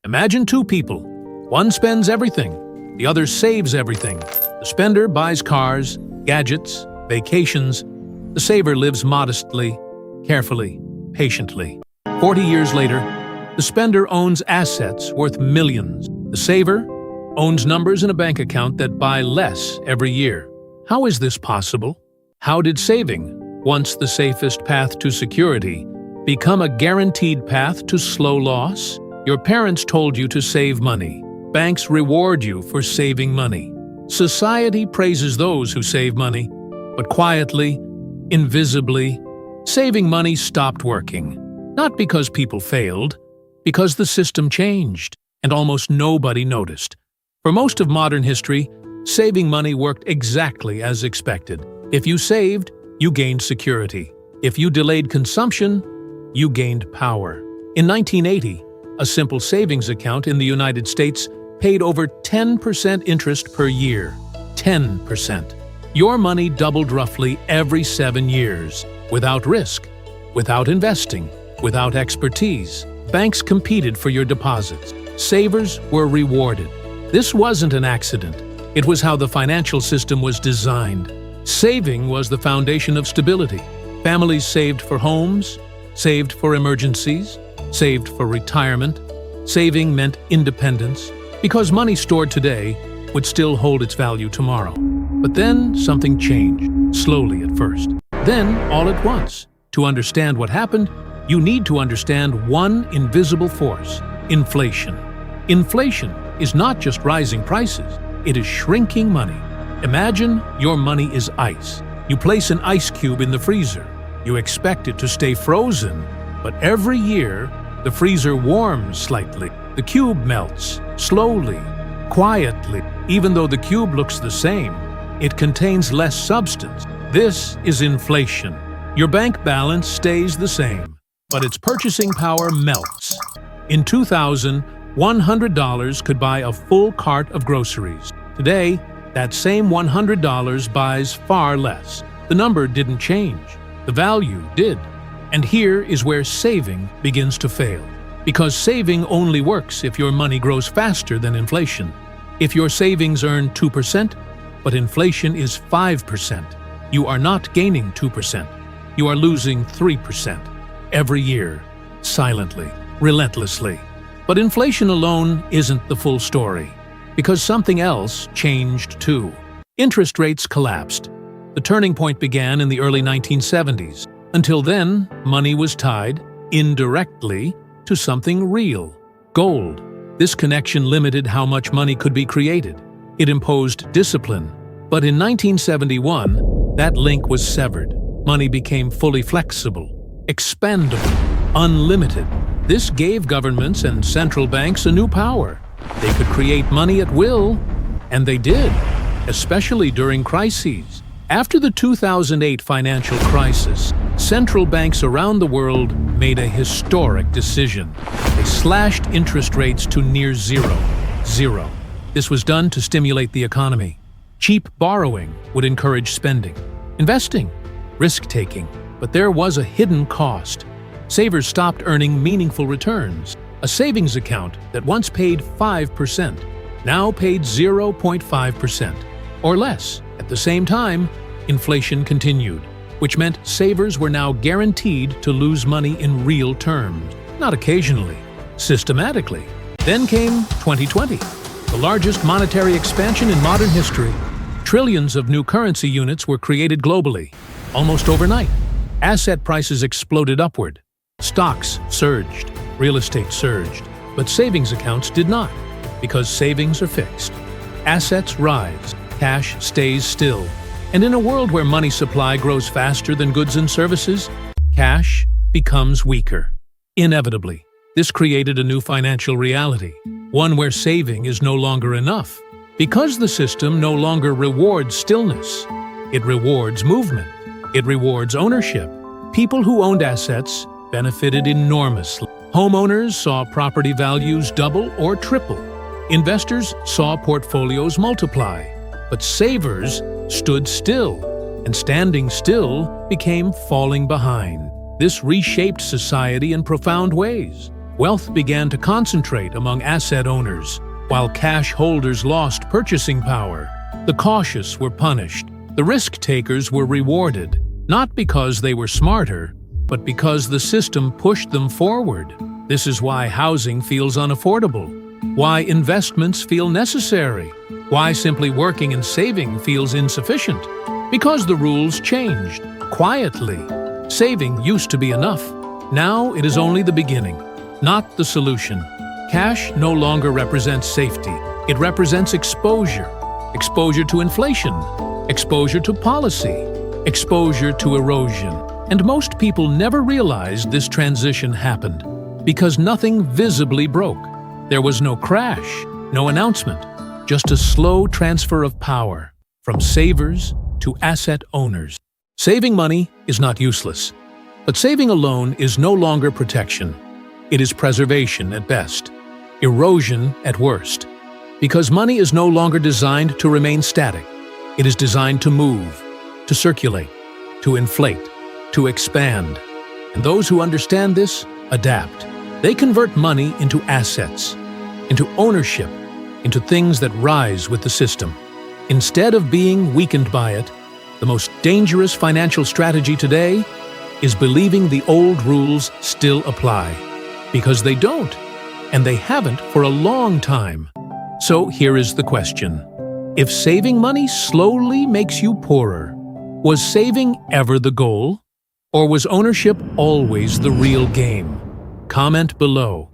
Imagine two people. One spends everything, the other saves everything. The spender buys cars, gadgets, vacations. The saver lives modestly, carefully, patiently. 40 years later, the spender owns assets worth millions. The saver owns numbers in a bank account that buy less every year. How is this possible? How did saving, once the safest path to security, become a guaranteed path to slow loss? Your parents told you to save money. Banks reward you for saving money. Society praises those who save money, but quietly, invisibly, saving money stopped working. Not because people failed, because the system changed, and almost nobody noticed. For most of modern history, saving money worked exactly as expected. If you saved, you gained security. If you delayed consumption, you gained power. In 1980, a simple savings account in the United States paid over 10% interest per year. 10%. Your money doubled roughly every 7 years, without risk, without investing, without expertise. Banks competed for your deposits. Savers were rewarded. This wasn't an accident. It was how the financial system was designed. Saving was the foundation of stability. Families saved for homes, saved for emergencies, saved for retirement. Saving meant independence, because money stored today would still hold its value tomorrow. But then something changed, slowly at first. Then, all at once. To understand what happened, you need to understand one invisible force: inflation. Inflation is not just rising prices, it is shrinking money. Imagine your money is ice. You place an ice cube in the freezer. You expect it to stay frozen, but every year, the freezer warms slightly. The cube melts, slowly, quietly. Even though the cube looks the same, it contains less substance. This is inflation. Your bank balance stays the same, but its purchasing power melts. In 2000, $100 could buy a full cart of groceries. Today, that same $100 buys far less. The number didn't change. The value did. And here is where saving begins to fail. Because saving only works if your money grows faster than inflation. If your savings earn 2%, but inflation is 5%, you are not gaining 2%. You are losing 3% every year, silently, relentlessly. But inflation alone isn't the full story, because something else changed too. Interest rates collapsed. The turning point began in the early 1970s. Until then, money was tied, indirectly, to something real: gold. This connection limited how much money could be created. It imposed discipline. But in 1971, that link was severed. Money became fully flexible, expandable, unlimited. This gave governments and central banks a new power. They could create money at will, and they did, especially during crises. After the 2008 financial crisis, central banks around the world made a historic decision. They slashed interest rates to near zero. This was done to stimulate the economy. Cheap borrowing would encourage spending, investing, risk-taking. But there was a hidden cost. Savers stopped earning meaningful returns. A savings account that once paid 5% now paid 0.5% or less. At the same time, inflation continued, which meant savers were now guaranteed to lose money in real terms, not occasionally, systematically. Then came 2020, the largest monetary expansion in modern history. Trillions of new currency units were created globally. Almost overnight, asset prices exploded upward. Stocks surged, real estate surged, but savings accounts did not, because savings are fixed. Assets rise, cash stays still. And in a world where money supply grows faster than goods and services, cash becomes weaker. Inevitably, this created a new financial reality, one where saving is no longer enough. Because the system no longer rewards stillness, it rewards movement. It rewards ownership. People who owned assets benefited enormously. Homeowners saw property values double or triple. Investors saw portfolios multiply. But savers stood still, and standing still became falling behind. This reshaped society in profound ways. Wealth began to concentrate among asset owners, while cash holders lost purchasing power. The cautious were punished. The risk-takers were rewarded, not because they were smarter, but because the system pushed them forward. This is why housing feels unaffordable, why investments feel necessary, why simply working and saving feels insufficient. Because the rules changed, quietly. Saving used to be enough. Now it is only the beginning, not the solution. Cash no longer represents safety. It represents exposure. Exposure to inflation, exposure to policy, exposure to erosion. And most people never realized this transition happened because nothing visibly broke. There was no crash, no announcement, just a slow transfer of power from savers to asset owners. Saving money is not useless, but saving alone is no longer protection. It is preservation at best, erosion at worst. Because money is no longer designed to remain static. It is designed to move, to circulate, to inflate, to expand. And those who understand this adapt. They convert money into assets, into ownership, into things that rise with the system. Instead of being weakened by it, the most dangerous financial strategy today is believing the old rules still apply. Because they don't, and they haven't for a long time. So here is the question. If saving money slowly makes you poorer, was saving ever the goal? Or was ownership always the real game? Comment below.